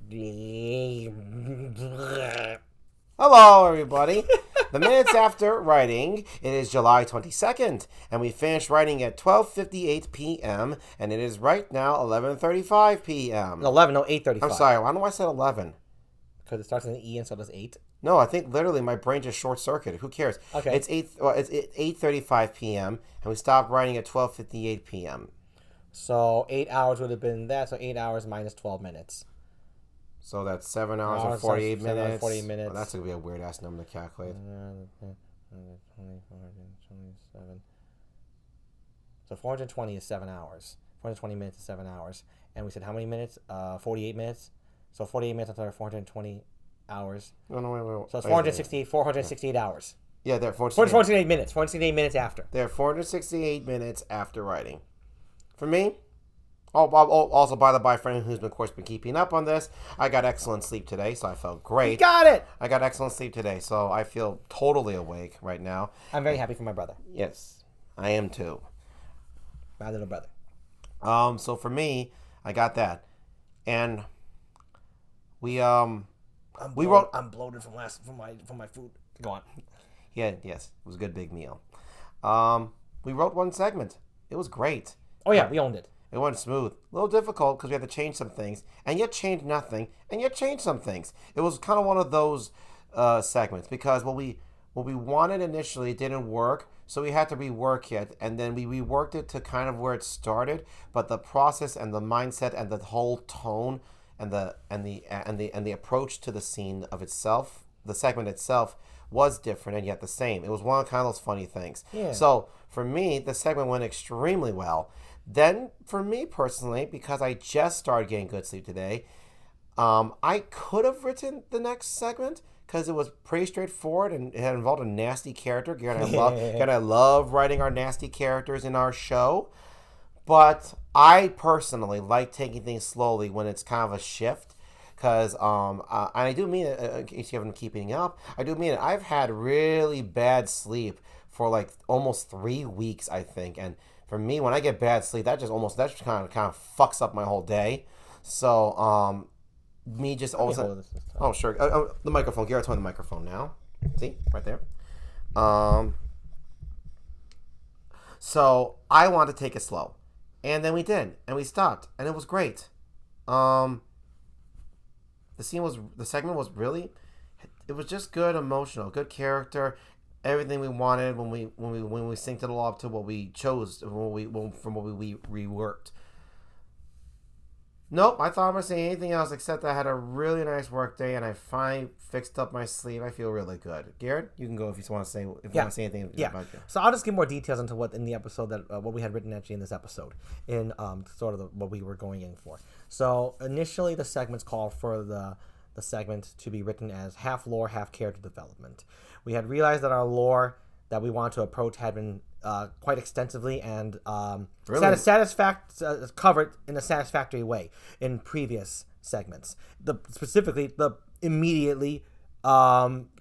Hello, everybody. The minutes after writing, it is July 22nd, and we finished writing at 12:58 p.m., and it is right now 11:35 p.m. 8:35. I'm sorry, I don't know why I said 11. Because it starts with an E and so does 8. No, I think literally my brain just short-circuited. Who cares? Okay. It's 8:35 p.m., and we stopped writing at 12:58 p.m. So 8 hours would have been that, so 8 hours minus 12 minutes. So that's 7 hours and 48 minutes. 7 hours, 40 minutes. Well, that's going to be a weird-ass number to calculate. 427. So 420 is 7 hours. 420 minutes is 7 hours. And we said how many minutes? 48 minutes. So 48 minutes after 420 hours. No, wait. So it's 468 hours. Yeah, they're 468 minutes. 468 minutes after. They're 468 minutes after writing. For me, also, by the by, for anyone who's, of course, been keeping up on this, I got excellent sleep today, so I felt great. You got it! I got excellent sleep today, so I feel totally awake right now. I'm very happy for my brother. Yes, I am too. My little brother. So for me, I got that. And I'm bloated from my food. Go on. Yeah, yes, it was a good big meal. We wrote one segment. It was great. Oh yeah, we owned it. It went smooth. A little difficult because we had to change some things, and yet change nothing, and yet change some things. It was kind of one of those segments because what we wanted initially didn't work, so we had to rework it, and then we reworked it to kind of where it started. But the process and the mindset and the whole tone and the approach to the scene of itself, the segment itself, was different and yet the same. It was one of kind of those funny things. Yeah. So for me, the segment went extremely well. Then, for me personally, because I just started getting good sleep today, I could have written the next segment because it was pretty straightforward and it had involved a nasty character. Garrett and I love writing our nasty characters in our show. But I personally like taking things slowly when it's kind of a shift. Because, and I do mean it, in case you haven't been keeping up, I do mean it. I've had really bad sleep for like almost 3 weeks, I think. And for me, when I get bad sleep, that just kind of fucks up my whole day. So, me just all of a sudden. Oh, sure. The microphone. Garrett's on the microphone now. See? Right there. So, I wanted to take it slow. And then we did. And we stopped. And it was great. The segment was really, it was just good, emotional, good character, everything we wanted when we synced it all up to what we chose from what we reworked. Nope, I thought I was saying anything else except I had a really nice work day and I finally fixed up my sleep. I feel really good. Garrett, you can go if you want to say anything about it. So I'll just give more details into what in the episode that what we had written actually in this episode in sort of what we were going in for. So initially the segments called for the segment to be written as half lore, half character development. We had realized that our lore that we wanted to approach had been quite extensively and covered in a satisfactory way in previous segments. Specifically, the immediately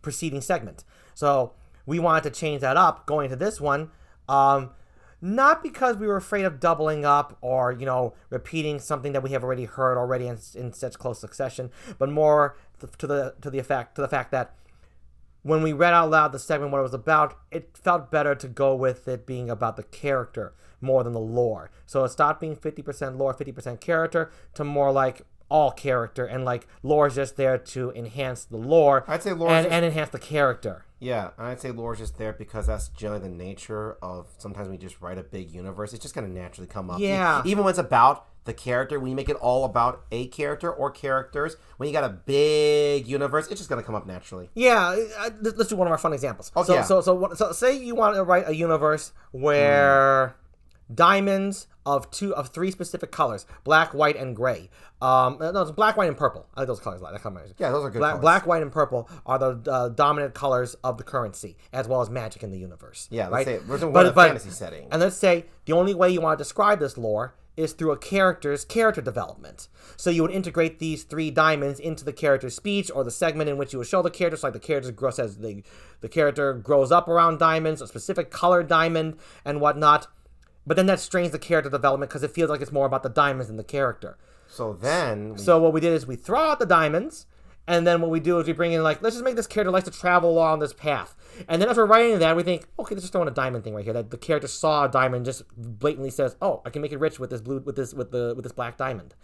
preceding segment. So we wanted to change that up going into this one, not because we were afraid of doubling up or repeating something that we have already heard in such close succession, but more to the fact that when we read out loud the segment what it was about, it felt better to go with it being about the character more than the lore. So it stopped being 50% lore, 50% character to more like all character, and like lore is just there to enhance the lore. I'd say lore and enhance the character. Yeah, I'd say lore is just there because that's generally the nature of sometimes we just write a big universe. It's just going to naturally come up. Yeah. Even when it's about the character, when you make it all about a character or characters, when you got a big universe, it's just going to come up naturally. Yeah, let's do one of our fun examples. Okay. So say you want to write a universe where diamonds of three specific colors: black, white, and gray. No, it's black, white, and purple. I like those colors. Yeah, those are good colors. Black, white, and purple are the dominant colors of the currency, as well as magic in the universe. Yeah, right? Let's say we're in a fantasy setting. And let's say the only way you want to describe this lore is through a character's character development. So you would integrate these three diamonds into the character's speech or the segment in which you would show the character. So like the character grows as the character grows up around diamonds, a specific color diamond and whatnot. But then that strains the character development because it feels like it's more about the diamonds than the character. So then... So what we did is we throw out the diamonds, and then what we do is we bring in, like, let's just make this character likes to travel along this path. And then as we're writing that, we think, okay, let's just throw in a diamond thing right here. That the character saw a diamond, just blatantly says, oh, I can make it rich with this black diamond.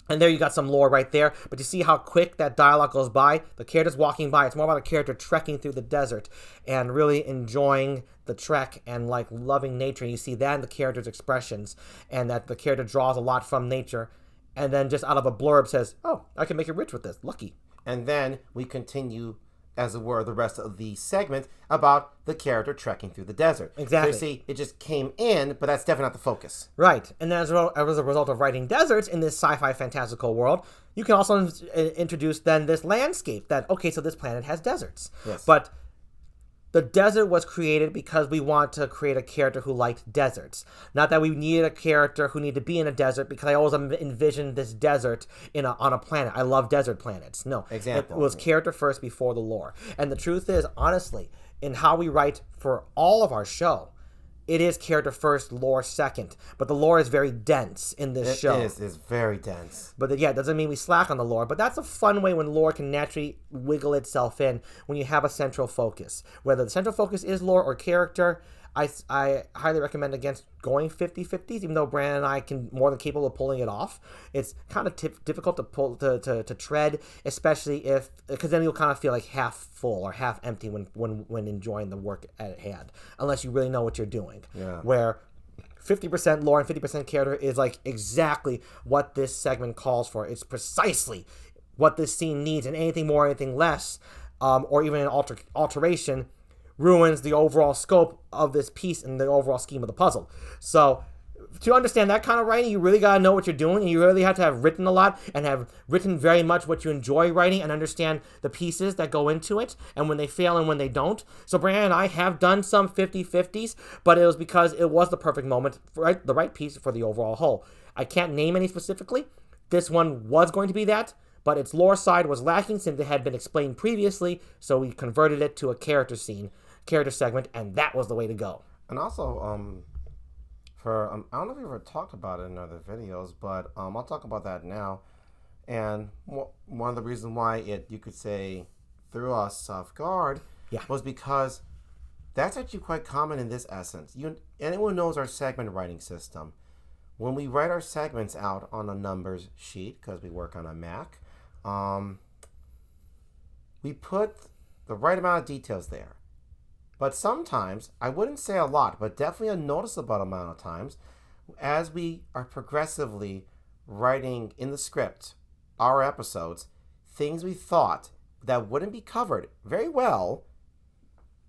And there you got some lore right there. But you see how quick that dialogue goes by? The character's walking by. It's more about a character trekking through the desert and really enjoying the trek and, like, loving nature. And you see that in the character's expressions, and that the character draws a lot from nature. And then just out of a blurb says, oh, I can make it rich with this. Lucky. And then we continue, as it were, the rest of the segment about the character trekking through the desert. Exactly. So you see, it just came in, but that's definitely not the focus. Right. And then as a result of writing deserts in this sci-fi fantastical world, you can also introduce then this landscape that, okay, so this planet has deserts. Yes. But the desert was created because we want to create a character who liked deserts. Not that we needed a character who needed to be in a desert, because I always envisioned this desert on a planet. I love desert planets. No. Example. It was character first before the lore. And the truth is, honestly, in how we write for all of our show, it is character first, lore second. But the lore is very dense in this show. It is. It's very dense. But yeah, it doesn't mean we slack on the lore. But that's a fun way when lore can naturally wiggle itself in when you have a central focus. Whether the central focus is lore or character, I highly recommend against going 50-50s, even though Brandon and I can more than capable of pulling it off. It's kind of difficult to pull to tread, especially because then you'll kind of feel like half full or half empty when enjoying the work at hand, unless you really know what you're doing. Yeah. Where 50% lore and 50% character is like exactly what this segment calls for. It's precisely what this scene needs, and anything more, anything less, or even an alteration ruins the overall scope of this piece and the overall scheme of the puzzle. So to understand that kind of writing, you really got to know what you're doing, and you really have to have written a lot and have written very much what you enjoy writing and understand the pieces that go into it and when they fail and when they don't. So Brandon and I have done some 50-50s, but it was because it was the perfect moment, right? The right piece for the overall whole. I can't name any specifically. This one was going to be that, but its lore side was lacking since it had been explained previously, so we converted it to a character segment, and that was the way to go. And also, I don't know if we ever talked about it in other videos, but I'll talk about that now. And one of the reasons why you could say, threw us off guard, was because that's actually quite common in this essence. Anyone knows our segment writing system. When we write our segments out on a numbers sheet, because we work on a Mac, we put the right amount of details there. But sometimes, I wouldn't say a lot, but definitely a noticeable amount of times, as we are progressively writing in the script our episodes, things we thought that wouldn't be covered very well,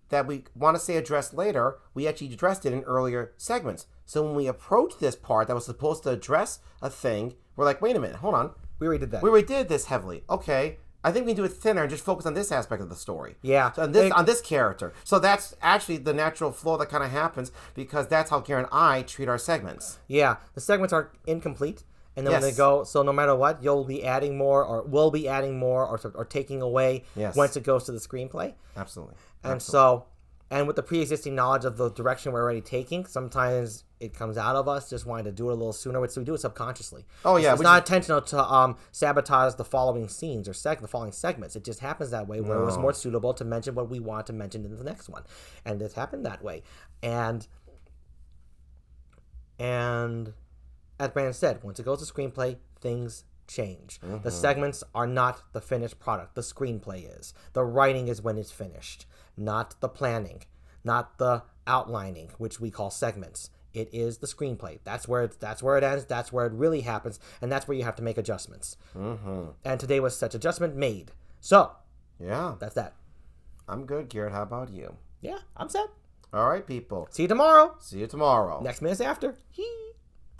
that we want to say addressed later, we actually addressed it in earlier segments. So when we approach this part that was supposed to address a thing, we're like, wait a minute, hold on. We already did that. We already did this heavily. Okay. I think we can do it thinner and just focus on this aspect of the story. Yeah. So on this character. So that's actually the natural flow that kind of happens, because that's how Garrett and I treat our segments. Yeah. The segments are incomplete. And then when they go, so no matter what, you'll be adding more, or will be adding more, or taking away once it goes to the screenplay. Absolutely. And so, and with the pre-existing knowledge of the direction we're already taking, sometimes it comes out of us just wanting to do it a little sooner, so we do it subconsciously. Oh, yeah. It's not intentional to sabotage the following scenes or the following segments. It just happens that way, where it was more suitable to mention what we want to mention in the next one. And it happened that way. And as Brandon said, once it goes to screenplay, things change. Mm-hmm. The segments are not the finished product. The screenplay is. The writing is when it's finished, not the planning, not the outlining, which we call segments. It is the screenplay. That's where it ends. That's where it really happens, and that's where you have to make adjustments. Mm-hmm. And today was such adjustment made. So, yeah, that's that. I'm good, Garrett. How about you? Yeah, I'm set. All right, people. See you tomorrow. See you tomorrow. Next minute's after. Hee.